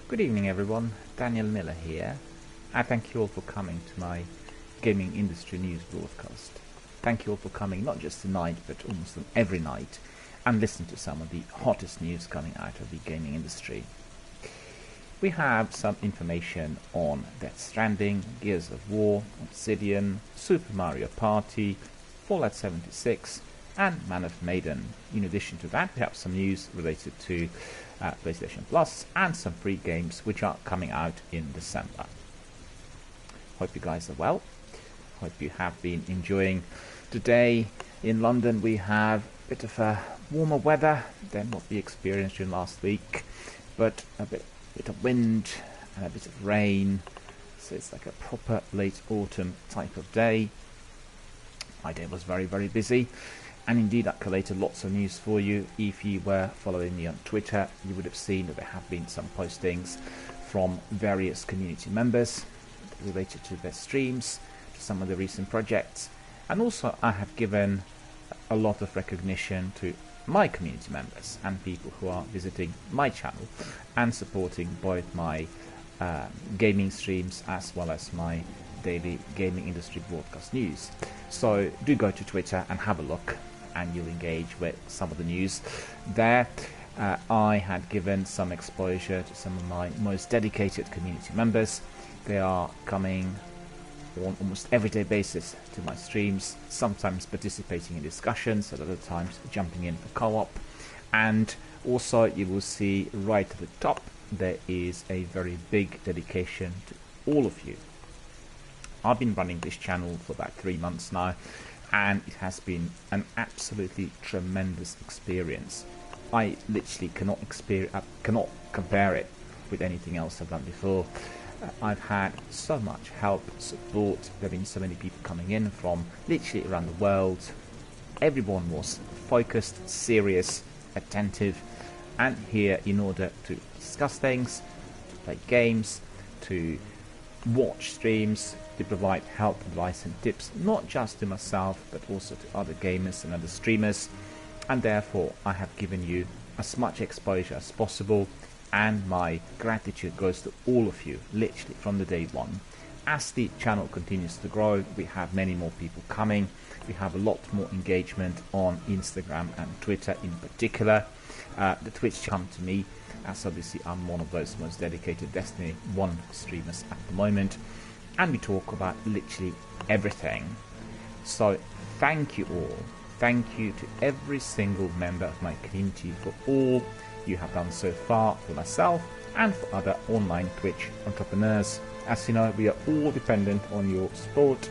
Good evening everyone, DRBMiller here. I thank you all for coming to my gaming industry news broadcast. Thank you all for coming not just tonight but almost every night and listen to some of the hottest news coming out of the gaming industry. We have some information on Death Stranding, Gears of War, Obsidian, Super Mario Party, Fallout 76 and Man of Maiden. In addition to that, we have some news related to PlayStation Plus and some free games which are coming out in December. Hope you guys are well. Hope you have been enjoying. Today in London we have a bit of warmer weather than what we experienced during last week, but a bit of wind and a bit of rain, so it's like a proper late autumn type of day. My day was very busy, and indeed I collated lots of news for you. If you were following me on Twitter, you would have seen that there have been some postings from various community members related to their streams, to some of the recent projects, and also I have given a lot of recognition to my community members and people who are visiting my channel and supporting both my gaming streams as well as my daily gaming industry broadcast news. So do go to Twitter and have a look, and you'll engage with some of the news there. I had given some exposure to some of my most dedicated community members. They are coming on almost everyday basis to my streams, sometimes participating in discussions, at other times jumping in for co-op. And also you will see right at the top there is a very big dedication to all of you. I've been running this channel for about 3 months now, and it has been an absolutely tremendous experience. I literally cannot compare it with anything else I've done before. I've had so much help, support. There have been so many people coming in from literally around the world. Everyone was focused, serious, attentive, and here in order to discuss things, to play games, to watch streams, to provide help, advice and tips, not just to myself but also to other gamers and other streamers. And therefore I have given you as much exposure as possible, and my gratitude goes to all of you, literally from the day one. As the channel continues to grow, we have many more people coming. We have a lot more engagement on Instagram and Twitter in particular. The Twitch come to me, as obviously I'm one of those most dedicated Destiny 1 streamers at the moment, and we talk about literally everything. So thank you all. Thank you to every single member of my community for all you have done so far for myself and for other online Twitch entrepreneurs. As you know, we are all dependent on your support,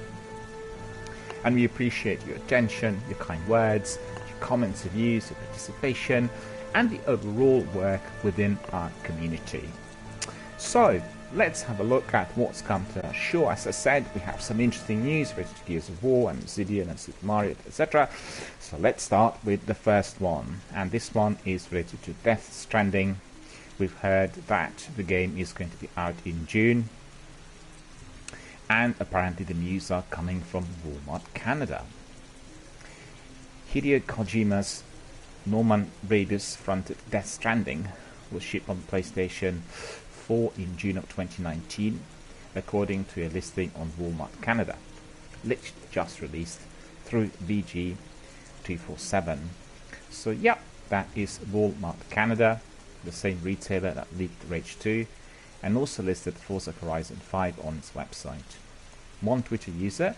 and we appreciate your attention, your kind words, your comments, your views, your participation, and the overall work within our community. So let's have a look at what's come to our show. As I said, we have some interesting news related to Gears of War and Obsidian and Super Mario, etc. So let's start with the first one, and this one is related to Death Stranding. We've heard that the game is going to be out in June, and apparently the news are coming from Walmart Canada. Hideo Kojima's Norman Reedus fronted Death Stranding will ship on PlayStation 4 in June of 2019, according to a listing on Walmart Canada, literally just released through VG247. So yeah, that is Walmart Canada, the same retailer that leaked Rage 2 and also listed Forza Horizon 5 on its website. One Twitter user,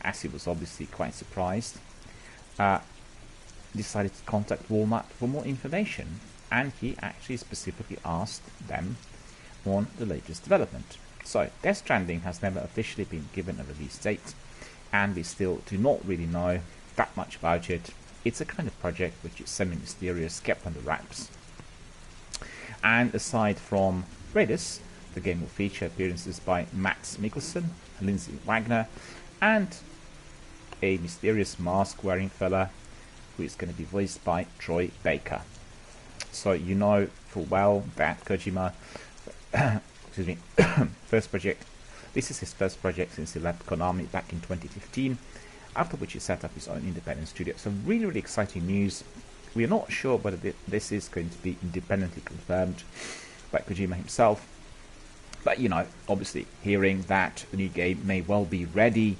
as he was obviously quite surprised, decided to contact Walmart for more information, and he actually specifically asked them on the latest development. So Death Stranding has never officially been given a release date, and we still do not really know that much about it. It's a kind of project which is semi-mysterious, kept under wraps. And aside from Raiders, the game will feature appearances by Max Mikkelsen, Lindsay Wagner, and a mysterious mask-wearing fella who is going to be voiced by Troy Baker. So you know full well that Kojima excuse me, this is his first project since he left Konami back in 2015, after which he set up his own independent studio. So really exciting news. We are not sure whether this is going to be independently confirmed by Kojima himself. But you know, obviously hearing that the new game may well be ready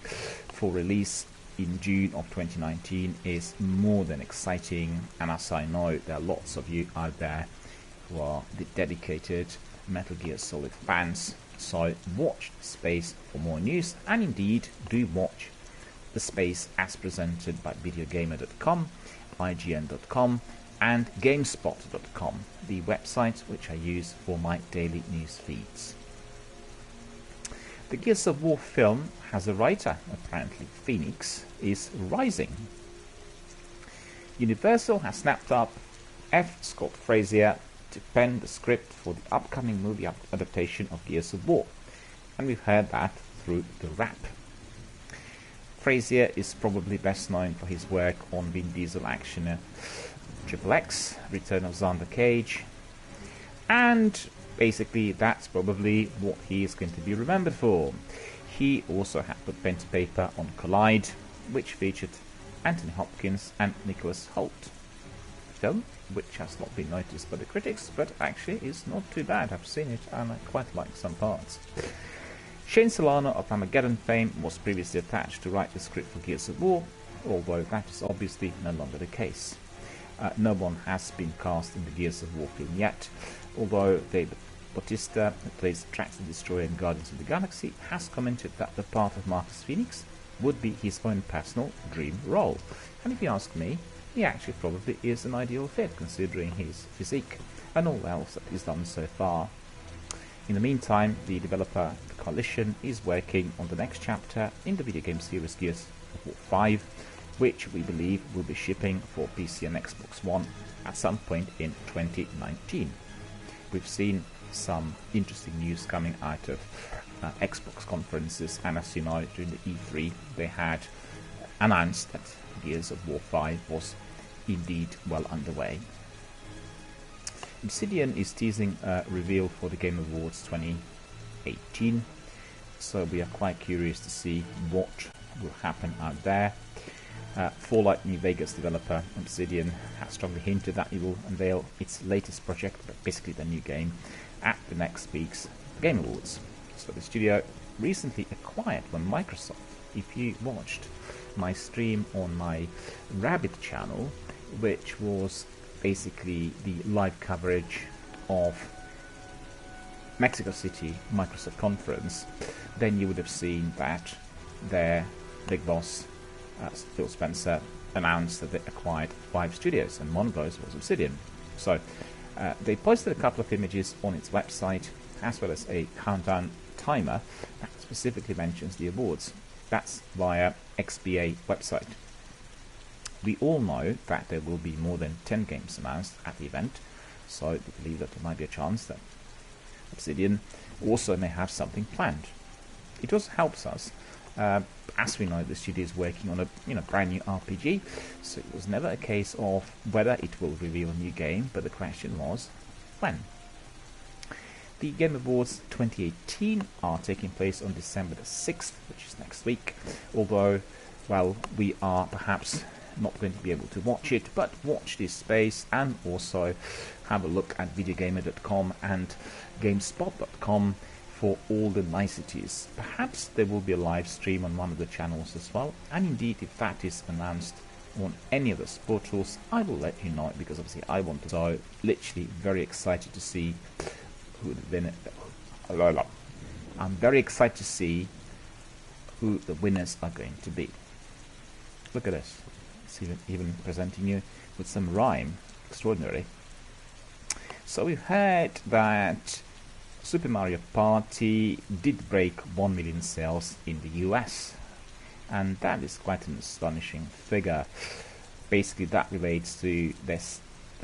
for release in June of 2019 is more than exciting, and as I know, there are lots of you out there who are the dedicated Metal Gear Solid fans, so watch the space for more news, and indeed do watch the space as presented by videogamer.com, IGN.com and GameSpot.com, the websites which I use for my daily news feeds. The Gears of War film has a writer, apparently Phoenix is rising. Universal has snapped up F. Scott Frazier to pen the script for the upcoming movie adaptation of Gears of War, and we've heard that through the Wrap. Frazier is probably best known for his work on Vin Diesel action Triple X, Return of Xander Cage, and basically that's probably what he is going to be remembered for. He also had put pen to paper on Collide, which featured Anthony Hopkins and Nicholas Hoult. Film which has not been noticed by the critics, but actually is not too bad. I've seen it and I quite like some parts. Shane Solano of Armageddon fame was previously attached to write the script for Gears of War, although that is obviously no longer the case. No one has been cast in the Gears of War film yet, although David Bautista, who plays Drax the Destroyer in Guardians of the Galaxy, has commented that the part of Marcus Phoenix would be his own personal dream role. And if you ask me, he actually probably is an ideal fit considering his physique and all else that he's done so far. In the meantime, the developer, the Coalition, is working on the next chapter in the video game series Gears of War 5, which we believe will be shipping for PC and Xbox One at some point in 2019. We've seen some interesting news coming out of Xbox conferences, and as you know, during the E3 they had announced that Gears of War 5 was indeed well underway. Obsidian is teasing a reveal for the Game Awards 2018, so we are quite curious to see what will happen out there. Fallout New Vegas developer Obsidian has strongly hinted that it will unveil its latest project, but basically the new game, at the next week's Game Awards. So the studio recently acquired by Microsoft. If you watched my stream on my Rabbit channel, which was basically the live coverage of Mexico City Microsoft conference, then you would have seen that their big boss Phil Spencer announced that they acquired 5 studios, and one of those was Obsidian. So they posted a couple of images on its website, as well as a countdown timer that specifically mentions the awards. That's via XBA website. We all know that there will be more than 10 games announced at the event, so we believe that there might be a chance that Obsidian also may have something planned. It also helps us, as we know, the studio is working on a brand new RPG, so it was never a case of whether it will reveal a new game, but the question was when. The Game Awards 2018 are taking place on December the 6th, which is next week, although, well, we are perhaps not going to be able to watch it, but watch this space and also have a look at videogamer.com and gamespot.com for all the niceties. Perhaps there will be a live stream on one of the channels as well, and indeed if that is announced on any of those portals, I will let you know, because obviously I want to. So literally very excited to see who the winner. I'm very excited to see who the winners are going to be. Look at this. It's even presenting you with some rhyme. Extraordinary. So we've heard that Super Mario Party did break 1 million sales in the US, and that is quite an astonishing figure. Basically that relates to the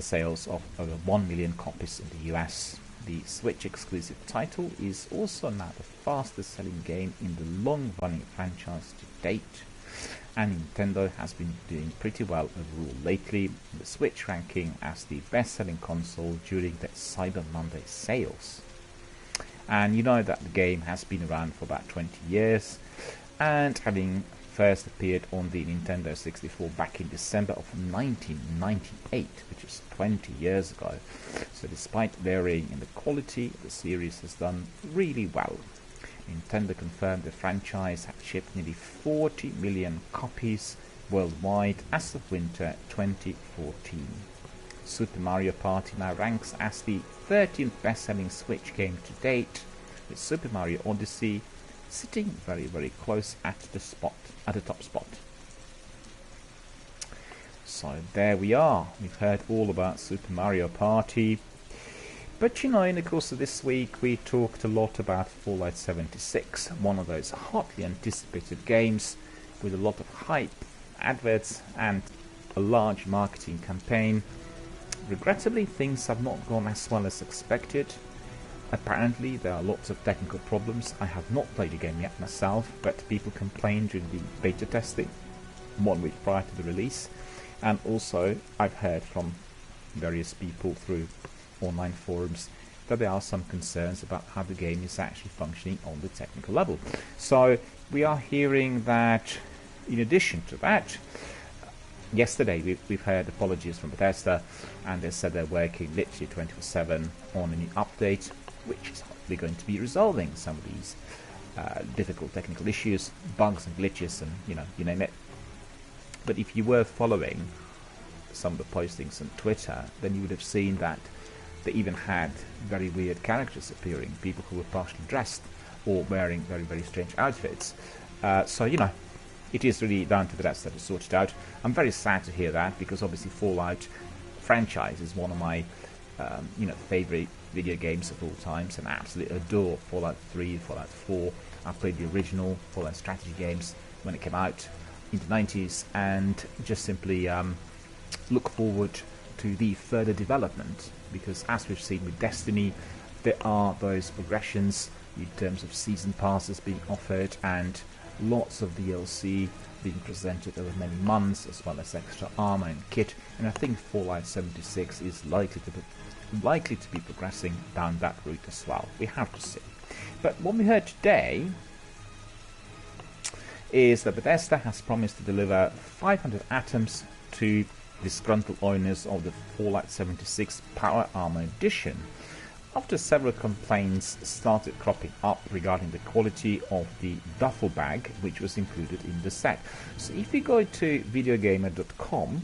sales of over 1 million copies in the US. The Switch exclusive title is also now the fastest selling game in the long running franchise to date, and Nintendo has been doing pretty well overall lately, with the Switch ranking as the best selling console during the Cyber Monday sales. And you know that the game has been around for about 20 years, and having first appeared on the Nintendo 64 back in December of 1998, which is 20 years ago. So despite varying in the quality, the series has done really well. Nintendo confirmed the franchise had shipped nearly 40 million copies worldwide as of winter 2014. Super Mario Party now ranks as the 13th best-selling Switch game to date, with Super Mario Odyssey sitting very, very close at the top spot. So there we are. We've heard all about Super Mario Party. But you know, in the course of this week, we talked a lot about Fallout 76, one of those hotly anticipated games with a lot of hype, adverts, and a large marketing campaign. Regrettably, things have not gone as well as expected. Apparently, there are lots of technical problems. I have not played the game yet myself, but people complained during the beta testing 1 week prior to the release. And also, I've heard from various people through online forums that there are some concerns about how the game is actually functioning on the technical level. So, we are hearing that, in addition to that, yesterday we've heard apologies from Bethesda, and they said they're working literally 24/7 on a new update, which is hopefully going to be resolving some of these difficult technical issues, bugs and glitches, and you name it. But if you were following some of the postings on Twitter, then you would have seen that they even had very weird characters appearing, people who were partially dressed or wearing very, very strange outfits. So it is really down to Bethesda to sort it out. I'm very sad to hear that, because obviously Fallout franchise is one of my favorite video games of all times, and I absolutely adore Fallout 3, Fallout 4. I played the original Fallout strategy games when it came out in the 90s, and just simply look forward to the further development, because as we've seen with Destiny, there are those progressions in terms of season passes being offered and lots of DLC being presented over many months, as well as extra armor and kit, and I think Fallout 76 is likely to be progressing down that route as well. We have to see. But what we heard today is that Bethesda has promised to deliver 500 atoms to disgruntled owners of the Fallout 76 Power Armor Edition, after several complaints started cropping up regarding the quality of the duffel bag which was included in the set. So if you go to videogamer.com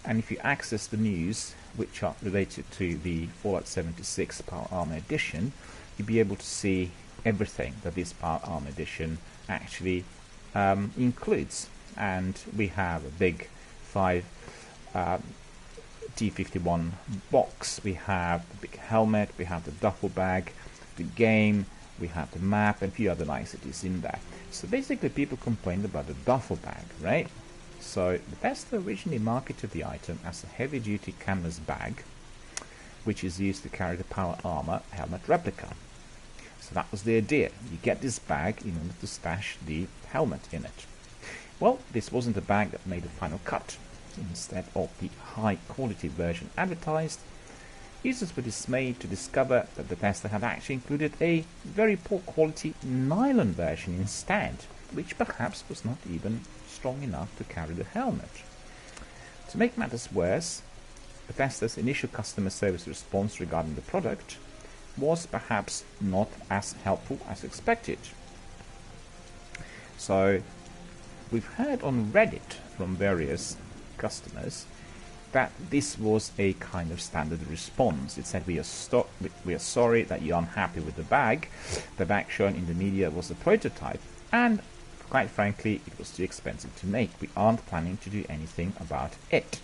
and if you access the news which are related to the Fallout 76 Power Armor Edition, you'll be able to see everything that this Power Armor Edition actually includes. And we have a big 5 T51 box, we have the big helmet, we have the duffel bag, the game, we have the map, and a few other niceties in there. So basically people complained about the duffel bag, right? So Bethesda originally marketed the item as a heavy-duty canvas bag, which is used to carry the Power Armor helmet replica. So that was the idea. You get this bag in order to stash the helmet in it. Well, this wasn't a bag that made the final cut. Instead of the high-quality version advertised, users were dismayed to discover that Bethesda had actually included a very poor-quality nylon version instead, which perhaps was not even strong enough to carry the helmet. To make matters worse, Bethesda's initial customer service response regarding the product was perhaps not as helpful as expected. So, we've heard on Reddit from various customers that this was a kind of standard response. It said, we are sorry that you're unhappy with the bag. The bag shown in the media was a prototype, and quite frankly it was too expensive to make. We aren't planning to do anything about it.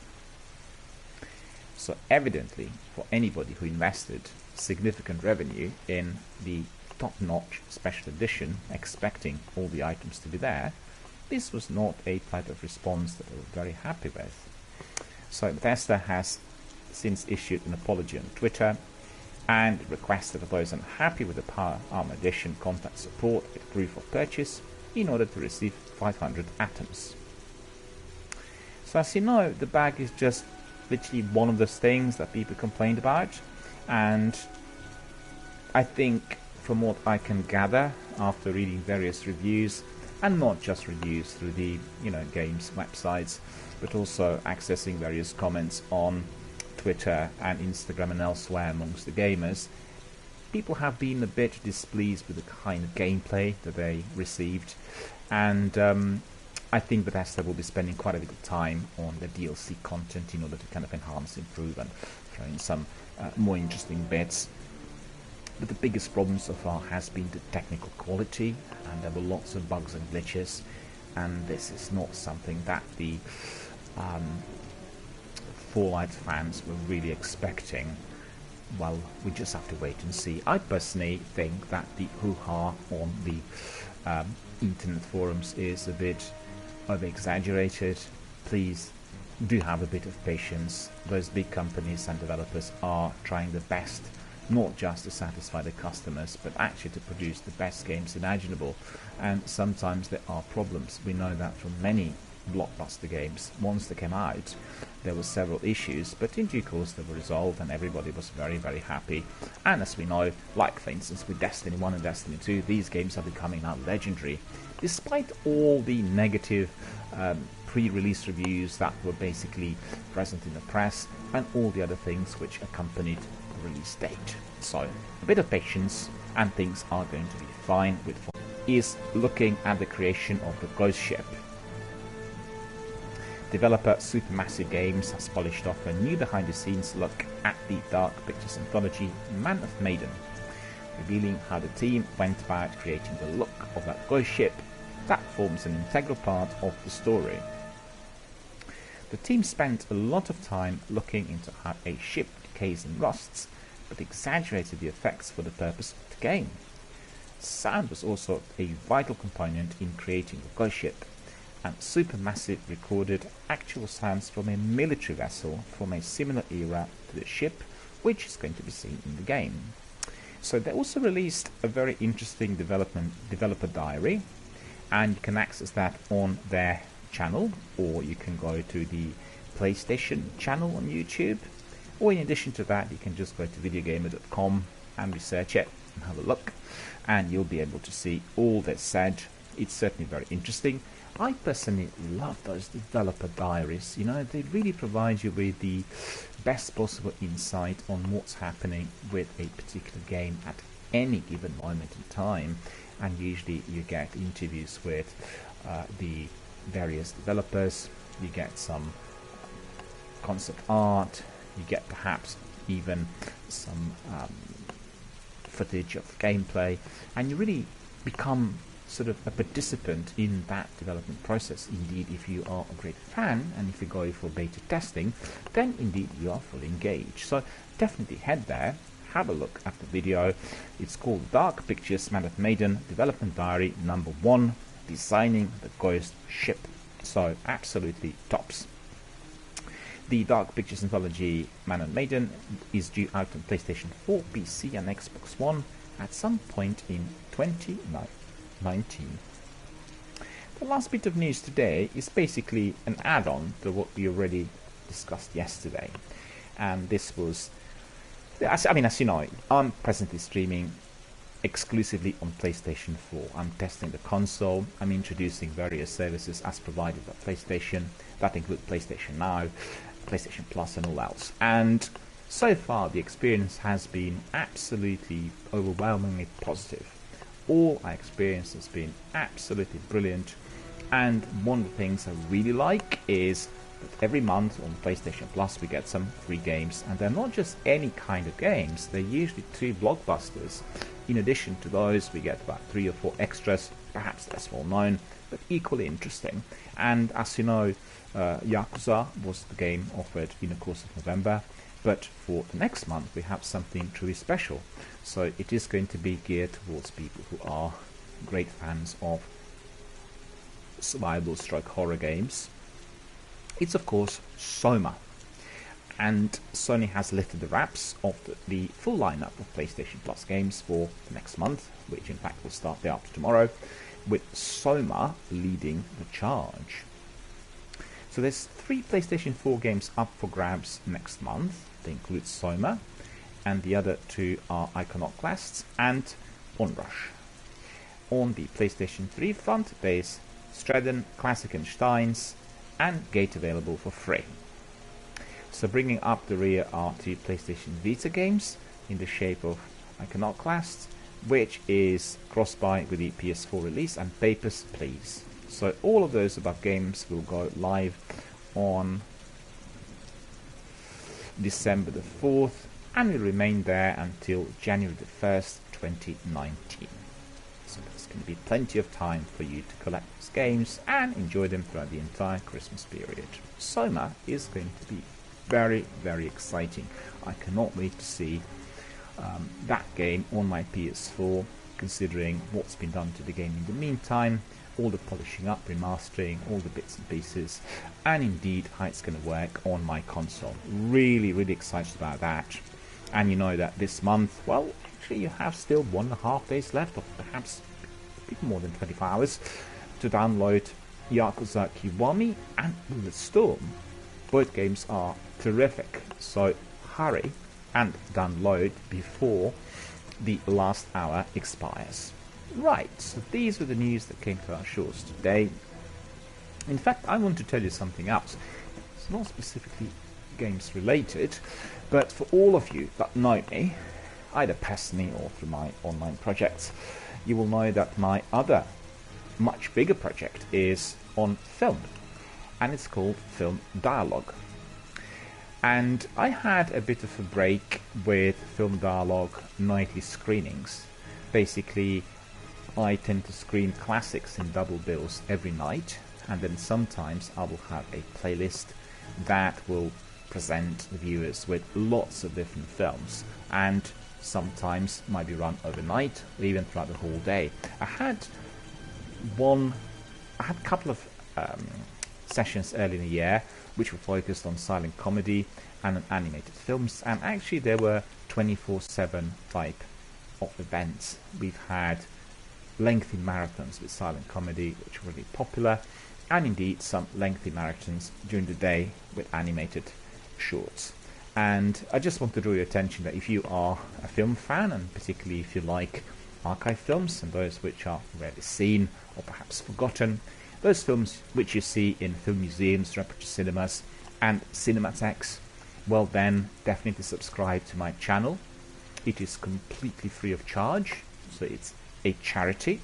So evidently, for anybody who invested significant revenue in the top-notch special edition, expecting all the items to be there, this was not a type of response that they were very happy with. So Bethesda has since issued an apology on Twitter and requested that those unhappy with the Power Armor Edition contact support with proof of purchase in order to receive 500 atoms. So as you know, the bag is just literally one of those things that people complained about, and I think from what I can gather after reading various reviews, and not just reviews through the games websites, but also accessing various comments on Twitter and Instagram and elsewhere amongst the gamers, people have been a bit displeased with the kind of gameplay that they received, and I think Bethesda will be spending quite a bit of time on the DLC content in order to kind of enhance, improve, and throw in some more interesting bits. But the biggest problem so far has been the technical quality, and there were lots of bugs and glitches, and this is not something that the Fallout fans were really expecting. Well, we just have to wait and see. I personally think that the hoo-ha on the internet forums is a bit over-exaggerated. Please do have a bit of patience. Those big companies and developers are trying their best, not just to satisfy the customers, but actually to produce the best games imaginable. And sometimes there are problems. We know that from many blockbuster games. Once they came out, there were several issues, but in due course they were resolved and everybody was very, very happy. And as we know, like for instance with Destiny 1 and Destiny 2, these games are becoming now legendary, despite all the negative pre-release reviews that were basically present in the press and all the other things which accompanied the release date. So a bit of patience and things are going to be fine. With is looking at the creation of the Ghost Ship. Developer Supermassive Games has polished off a new behind-the-scenes look at the Dark Pictures anthology Man of Maiden, revealing how the team went about creating the look of that ghost ship that forms an integral part of the story. The team spent a lot of time looking into how a ship decays and rusts, but exaggerated the effects for the purpose of the game. Sound was also a vital component in creating the ghost ship, and Supermassive recorded actual sounds from a military vessel from a similar era to the ship, which is going to be seen in the game. So they also released a very interesting developer diary, and you can access that on their channel, or you can go to the PlayStation channel on YouTube, or in addition to that you can just go to videogamer.com and research it and have a look, and you'll be able to see all that's said. It's certainly very interesting. I personally love those developer diaries. They really provide you with the best possible insight on what's happening with a particular game at any given moment in time, and usually you get interviews with the various developers, you get some concept art, you get perhaps even some footage of gameplay, and you really become sort of a participant in that development process. Indeed, if you are a great fan and if you go for beta testing, then indeed you are fully engaged. So definitely head there, have a look at the video. It's called Dark Pictures Man of Maiden Development Diary #1, Designing the Ghost Ship. So absolutely tops. The Dark Pictures anthology Man of Maiden is due out on PlayStation 4, PC and Xbox One at some point in 2019. The last bit of news today is basically an add-on to what we already discussed yesterday, and this was, as you know, I'm presently streaming exclusively on PlayStation 4. I'm testing the console, I'm introducing various services as provided by PlayStation, that include PlayStation Now, PlayStation Plus and all else, and so far the experience has been absolutely overwhelmingly positive. All I experienced has been absolutely brilliant, and one of the things I really like is that every month on PlayStation Plus we get some free games, and they're not just any kind of games, they're usually 2 blockbusters. In addition to those, we get about 3 or 4 extras, perhaps less well known, but equally interesting. And as you know, Yakuza was the game offered in the course of November, but for the next month we have something truly special. So it is going to be geared towards people who are great fans of survival stroke horror games. It's of course Soma, and Sony has lifted the wraps of the full lineup of PlayStation Plus games for the next month, which in fact will start day after tomorrow, with Soma leading the charge. So there's 3 PlayStation 4 games up for grabs next month. They include Soma, and the other 2 are Iconoclasts, and Onrush. On the PlayStation 3 front, there's Straddon, Classic and Steins, and Gate available for free. So bringing up the rear are two PlayStation Vita games in the shape of Iconoclast, which is cross-buy with the PS4 release, and Papers, Please. So all of those above games will go live on December the 4th and will remain there until January the 1st, 2019. So there's going to be plenty of time for you to collect these games and enjoy them throughout the entire Christmas period. Soma is going to be very, very exciting. I cannot wait to see that game on my PS4, considering what's been done to the game in the meantime, all the polishing up, remastering, all the bits and pieces, and indeed how it's going to work on my console. Really, really excited about that. And you know that this month, well, actually you have still 1.5 days left, or perhaps a bit more than 24 hours, to download Yakuza Kiwami and Bullet Storm. Both games are terrific, so hurry and download before the last hour expires. Right, so these were the news that came to our shores today. In fact, I want to tell you something else. It's not specifically games related, but for all of you that know me, either personally or through my online projects, you will know that my other much bigger project is on film, and it's called Film Dialogue. And I had a bit of a break with Film Dialogue nightly screenings. Basically, I tend to screen classics in double bills every night, and then sometimes I will have a playlist that will present the viewers with lots of different films, and sometimes might be run overnight or even throughout the whole day. I had a couple of sessions early in the year which were focused on silent comedy and on animated films, and actually there were 24/7 type of events. We've had lengthy marathons with silent comedy, which were really popular, and indeed some lengthy marathons during the day with animated shorts. And I just want to draw your attention that if you are a film fan, and particularly if you like archive films and those which are rarely seen or perhaps forgotten, those films which you see in film museums, repertory cinemas and cinematheques, well then definitely subscribe to my channel. It is completely free of charge, so it's a charity.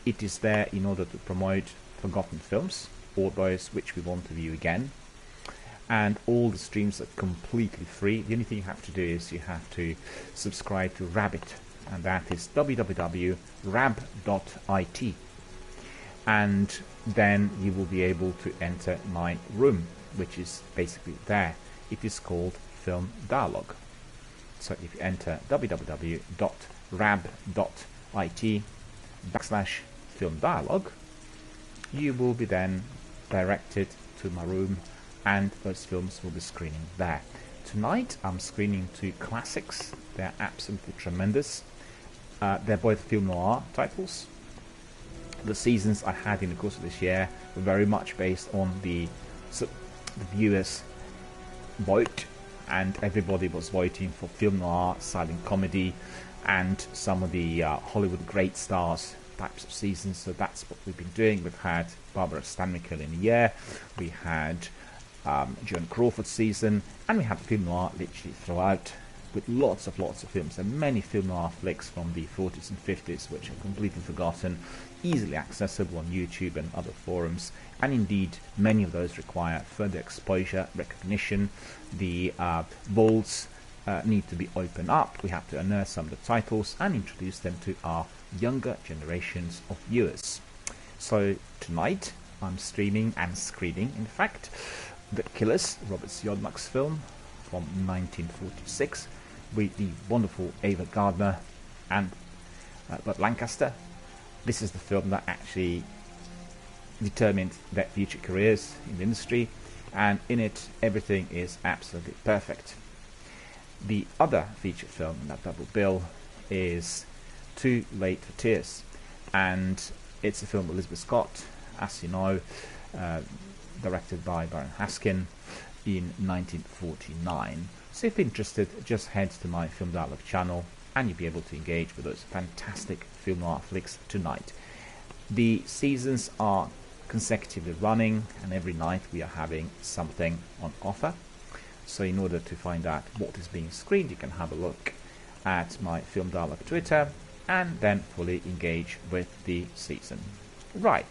It is there in order to promote forgotten films or those which we want to view again. And all the streams are completely free. The only thing you have to do is you have to subscribe to Rabbit, and that is www.rab.it, and then you will be able to enter my room, which is basically there. It is called Film Dialogue. So if you enter www.rab.it/Film Dialogue, you will be then directed to my room, and those films will be screening there. Tonight I'm screening two classics. They're absolutely tremendous. They're both film noir titles. The seasons I had in the course of this year were very much based on the viewers' vote, and everybody was voting for film noir, silent comedy, and some of the Hollywood great stars types of seasons. So that's what we've been doing. We've had Barbara Stanwyck in a year, we had Joan Crawford season, and we had film noir literally throughout, with lots of films, and many film noir flicks from the 40s and 50s which are completely forgotten, easily accessible on YouTube and other forums, and indeed many of those require further exposure, recognition. The vaults need to be opened up. We have to unearth some of the titles and introduce them to our younger generations of viewers. So tonight I'm streaming and screening, in fact, The Killers, Robert Siodmak's film from 1946, with the wonderful Ava Gardner and Burt Lancaster. This is the film that actually determined their future careers in the industry, and in it everything is absolutely perfect. The other feature film in that double bill is Too Late for Tears, and it's a film with Elizabeth Scott, as you know, directed by Baron Haskin in 1949. So if you're interested, just head to my Film Dialogue channel and you'll be able to engage with those fantastic film noir flicks tonight. The seasons are consecutively running, and every night we are having something on offer. So in order to find out what is being screened, you can have a look at my Film Dialogue Twitter and then fully engage with the season. Right,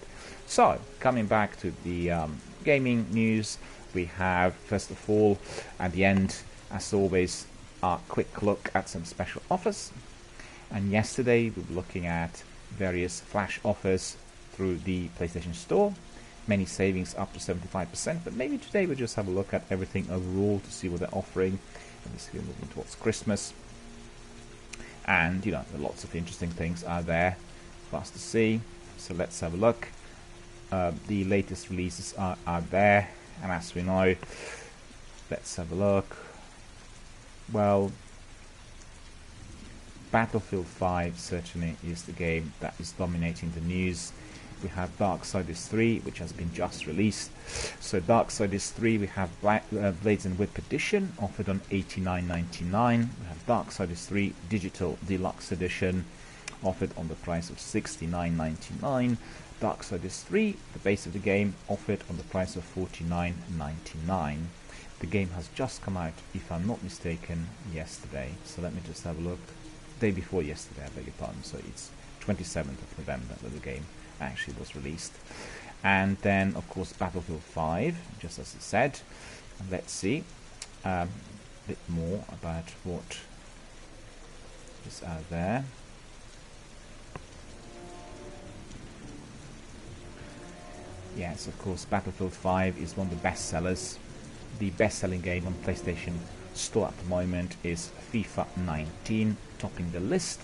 so coming back to the gaming news, we have first of all at the end, as always, a quick look at some special offers. And yesterday we were looking at various flash offers through the PlayStation Store, many savings up to 75%, but maybe today we'll just have a look at everything overall to see what they're offering. Obviously we're moving towards Christmas, and you know, there are lots of interesting things out there for us to see. So let's have a look. The latest releases are out there, and as we know, let's have a look. Well, Battlefield 5 certainly is the game that is dominating the news. We have Darksiders 3, which has been just released. So Darksiders 3, we have Blades and Whip Edition, offered on $89.99. We have Darksiders 3 Digital Deluxe Edition, offered on the price of $69.99. Darksiders 3, the base of the game, offered on the price of $49.99. The game has just come out, if I'm not mistaken, yesterday. So let me just have a look. Day before yesterday, I beg your pardon. So it's 27th of November that the game actually was released. And then of course Battlefield 5, just as it said. And let's see a bit more about what is out there. Yes, of course, Battlefield 5 is one of the best sellers. The best-selling game on PlayStation Store at the moment is FIFA 19, topping the list,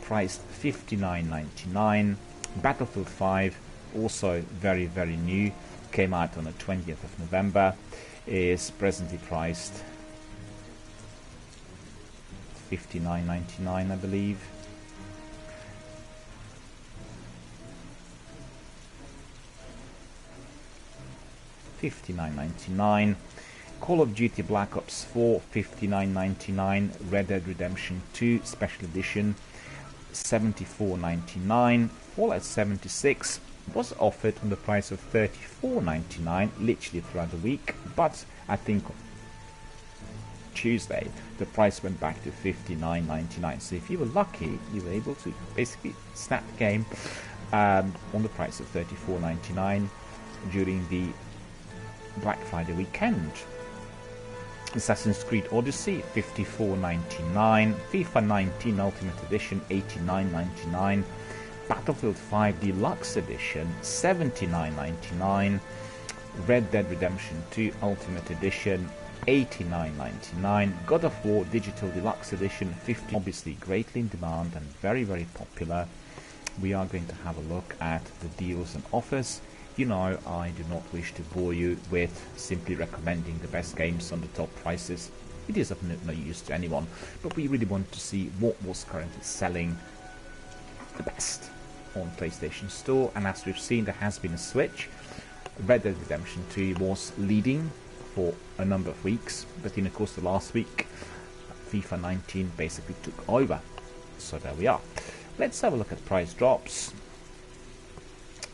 priced $59.99. Battlefield 5, also very, very new, came out on the 20th of November, is presently priced $59.99, I believe. $59.99. Call of Duty Black Ops 4, $59.99. Red Dead Redemption 2 Special Edition, $74.99. Fallout 76 was offered on the price of $34.99 literally throughout the week, but I think Tuesday the price went back to $59.99. So if you were lucky, you were able to basically snap the game on the price of $34.99 during the Black Friday weekend. Assassin's Creed Odyssey, $54.99. FIFA 19 Ultimate Edition, $89.99. Battlefield 5 Deluxe Edition, $79.99. Red Dead Redemption 2 Ultimate Edition, $89.99. God of War Digital Deluxe Edition, $50. Obviously greatly in demand and very, very popular. We are going to have a look at the deals and offers. You know, I do not wish to bore you with simply recommending the best games on the top prices. It is of no use to anyone, but we really want to see what was currently selling the best on PlayStation Store, and as we've seen, there has been a switch. Red Dead Redemption 2 was leading for a number of weeks, but in the course of last week, FIFA 19 basically took over. So there we are. Let's have a look at price drops.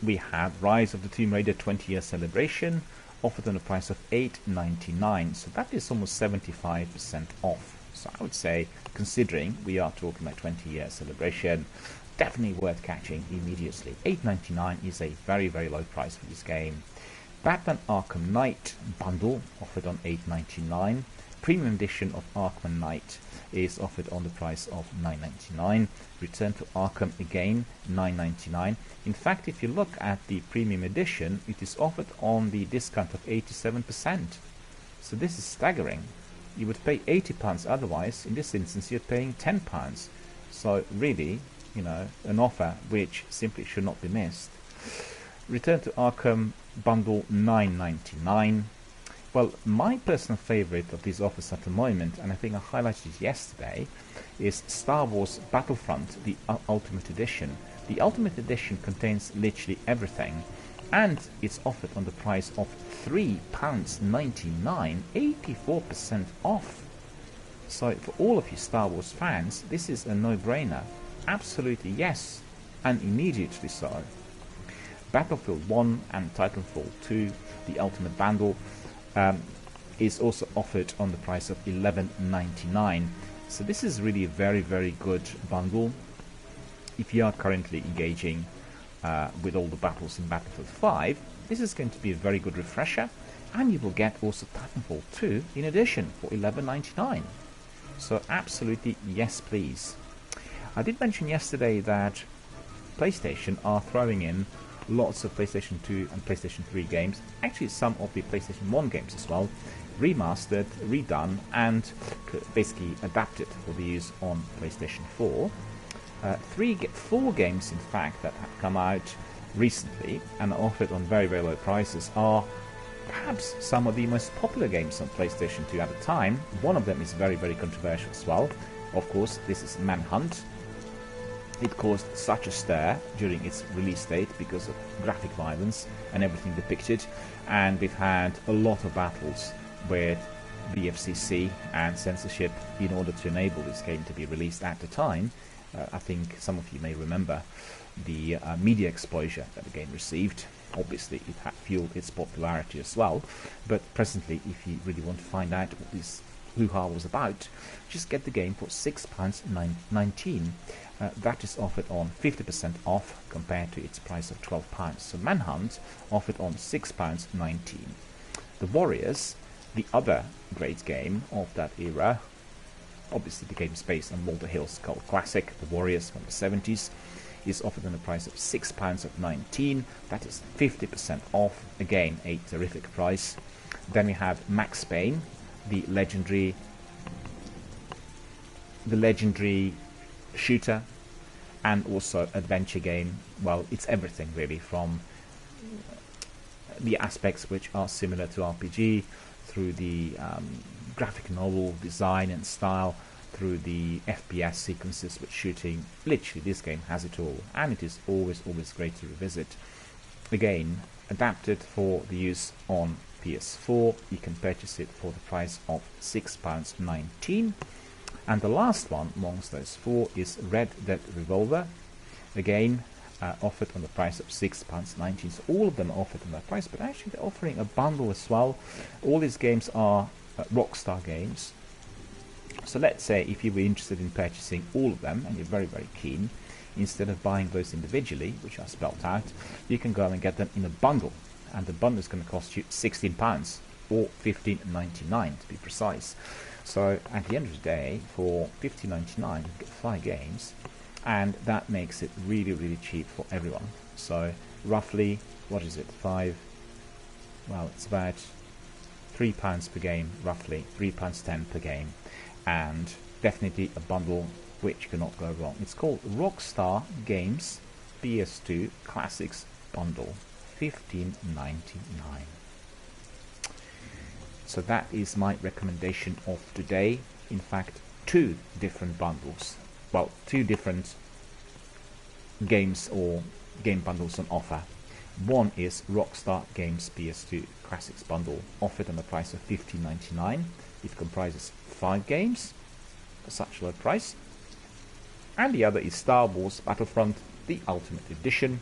We have Rise of the Tomb Raider 20-year celebration, offered on a price of $8.99, so that is almost 75% off. So I would say, considering we are talking about 20-year celebration, definitely worth catching immediately. $8.99 is a very, very low price for this game. Batman Arkham Knight bundle, offered on $8.99. Premium edition of Arkham Knight is offered on the price of $9.99. Return to Arkham again, $9.99. In fact, if you look at the premium edition, it is offered on the discount of 87%. So this is staggering. You would pay £80 otherwise. In this instance, you're paying £10. So really, you know, an offer which simply should not be missed. Return to Arkham bundle, $9.99. Well, my personal favorite of these offers at the moment, and I think I highlighted it yesterday, is Star Wars Battlefront, the Ultimate Edition. The Ultimate Edition contains literally everything, and it's offered on the price of £3.99, 84% off. So for all of you Star Wars fans, this is a no-brainer. Absolutely yes, and immediately so. Battlefield 1 and Titanfall 2, the Ultimate Bundle, is also offered on the price of $11.99. So this is really a very, very good bundle. If you are currently engaging with all the battles in Battlefield 5, this is going to be a very good refresher, and you will get also Titanfall 2 in addition for $11.99. So absolutely yes please. I did mention yesterday that PlayStation are throwing in lots of PlayStation 2 and PlayStation 3 games, actually some of the PlayStation 1 games as well, remastered, redone, and basically adapted for the use on PlayStation 4. 4 games in fact that have come out recently and are offered on very, very low prices are perhaps some of the most popular games on PlayStation 2 at the time. One of them is very, very controversial as well. Of course, this is Manhunt. It caused such a stir during its release date because of graphic violence and everything depicted, and we've had a lot of battles with the FCC and censorship in order to enable this game to be released at the time. I think some of you may remember the media exposure that the game received. Obviously it had fueled its popularity as well, but presently if you really want to find out what this hoo-ha was about, just get the game for £6.19. That is offered on 50% off compared to its price of £12. So Manhunt offered on £6.19. The Warriors, the other great game of that era, obviously the game is based on Walter Hill's cult classic, The Warriors from the 70s, is offered on the price of £6.19. That is 50% off. Again, a terrific price. Then we have Max Payne, the legendary shooter and also adventure game. Well, it's everything really, from the aspects which are similar to RPG, through the graphic novel design and style, through the FPS sequences with shooting. Literally, this game has it all, and it is always great to revisit. Again, adapted for the use on PS4. You can purchase it for the price of £6.19. And the last one amongst those 4 is Red Dead Revolver. Again, offered on the price of £6.19. So all of them are offered on that price, but actually they're offering a bundle as well. All these games are Rockstar games. So let's say if you were interested in purchasing all of them and you're very, very keen, instead of buying those individually, which are spelled out, you can go and get them in a bundle. And the bundle is going to cost you £16 or $15.99 to be precise. So at the end of the day, for $15.99 you get 5 games, and that makes it really, really cheap for everyone. So roughly, what is it, 5, well, it's about £3 per game, roughly £3.10 per game, and definitely a bundle which cannot go wrong. It's called Rockstar Games PS2 Classics Bundle, $15.99. So that is my recommendation of today. In fact, 2 different bundles. Well, 2 different games or game bundles on offer. One is Rockstar Games PS2 Classics Bundle, offered on the price of $15.99. It comprises 5 games for such a low price. And the other is Star Wars Battlefront, the Ultimate Edition,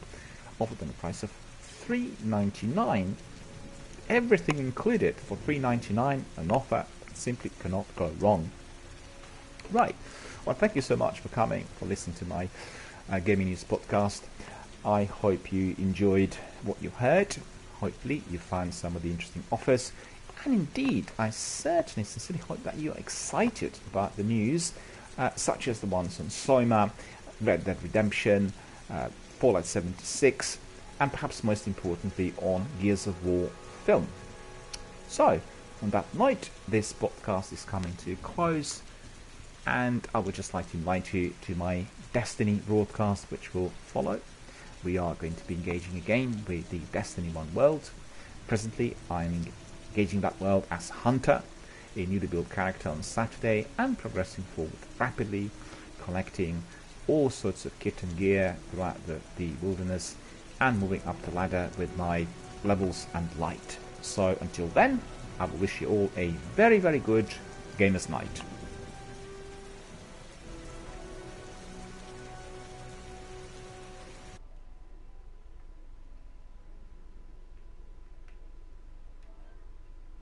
offered on the price of $3.99. Everything included for $3.99, an offer that simply cannot go wrong. Right, well, thank you so much for coming, for listening to my gaming news podcast. I hope you enjoyed what you heard. Hopefully you found some of the interesting offers, and indeed I certainly sincerely hope that you're excited about the news, such as the ones on Soma, Red Dead Redemption, Fallout 76, and perhaps most importantly on Gears of War film. So on that note, this podcast is coming to a close, and I would just like to invite you to my Destiny broadcast which will follow. We are going to be engaging again with the Destiny 1 world. Presently I'm engaging that world as Hunter, a newly built character, on Saturday, and progressing forward rapidly, collecting all sorts of kit and gear throughout the wilderness, and moving up the ladder with my levels and light. So until then, I will wish you all a very, very good gamers night.